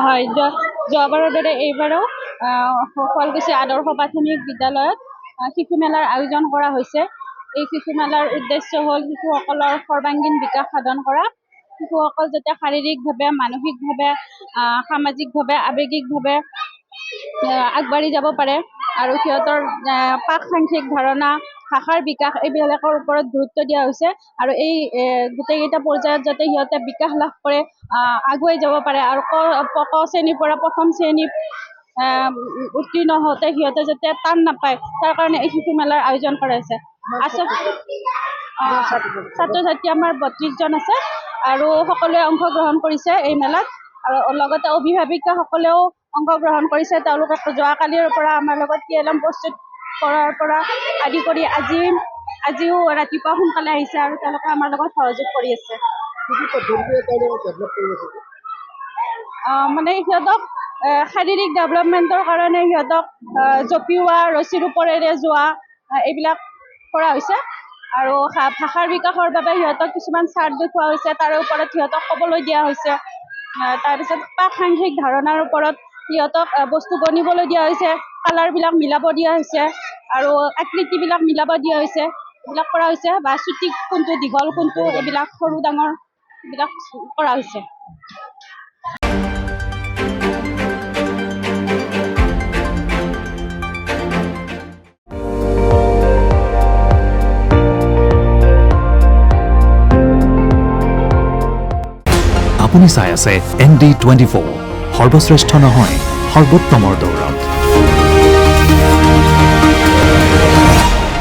হয়, যোৱাবাৰৰ দৰে এইবাৰো শুৱালকুছি আদৰ্শ প্ৰাথমিক বিদ্যালয়ত শিশু মেলাৰ আয়োজন কৰা হৈছে। এই শিশু মেলাৰ উদ্দেশ্য হ'ল শিশুসকলৰ সৰ্বাংগীন বিকাশ সাধন কৰা। শিশুসকল যাতে শাৰীৰিকভাৱে, মানসিকভাৱে, সামাজিকভাৱে, আৱেগিকভাৱে আগবাঢ়ি যাব পাৰে আৰু সিহঁতৰ পাঠসাংখ্যিক ধাৰণা, ভাষাৰ বিকাশ এইবিলাকৰ ওপৰত গুৰুত্ব দিয়া হৈছে আৰু এই গোটেইকেইটা পৰ্যায়ত যাতে সিহঁতে বিকাশ লাভ কৰে, আগুৱাই যাব পাৰে আৰু ক শ্ৰেণীৰ পৰা প্ৰথম শ্ৰেণীত উত্তীৰ্ণ হওঁতে সিহঁতে যাতে টান নাপায়, তাৰ কাৰণে এই শিশু মেলাৰ আয়োজন কৰা হৈছে। ছাত্ৰ ছাত্ৰী আমাৰ 32 জন আছে আৰু সকলোৱে অংশগ্ৰহণ কৰিছে এই মেলাত আৰু লগতে অভিভাৱিকাসকলেও অংশগ্ৰহণ কৰিছে। তেওঁলোকে যোৱাকালিৰ পৰা আমাৰ লগত TLM প্ৰস্তুত কৰাৰ পৰা আদি কৰি আজিও ৰাতিপুৱা সোনকালে আহিছে আৰু তেওঁলোকে আমাৰ লগত সহযোগ কৰি আছে। মানে সিহঁতক শাৰীৰিক ডেভেলপমেণ্টৰ কাৰণে সিহঁতক জঁপিওৱা, ৰছীৰ ওপৰেৰে যোৱা এইবিলাক কৰা হৈছে আৰু ভাষাৰ বিকাশৰ বাবে সিহঁতক কিছুমান চাৰ্ট দেখুওৱা হৈছে, তাৰে ওপৰত সিহঁতক ক'বলৈ দিয়া হৈছে। তাৰপিছত পাঠসাংখ্যিক ধাৰণাৰ ওপৰত সিহঁতক বস্তু গণিবলৈ দিয়া হৈছে, কালাৰবিলাক মিলাব দিয়া হৈছে আৰু আকৃতিবিলাক মিলাব দিয়া হৈছে, এইবিলাক কৰা হৈছে বা চুটি কোনটো, দীঘল কোনটো, এইবিলাক সৰু ডাঙৰ এইবিলাক কৰা হৈছে। আপুনি চাই আছে ND24, সৰ্বশ্ৰেষ্ঠ নহয় সৰ্বোত্তমৰ দৌৰত।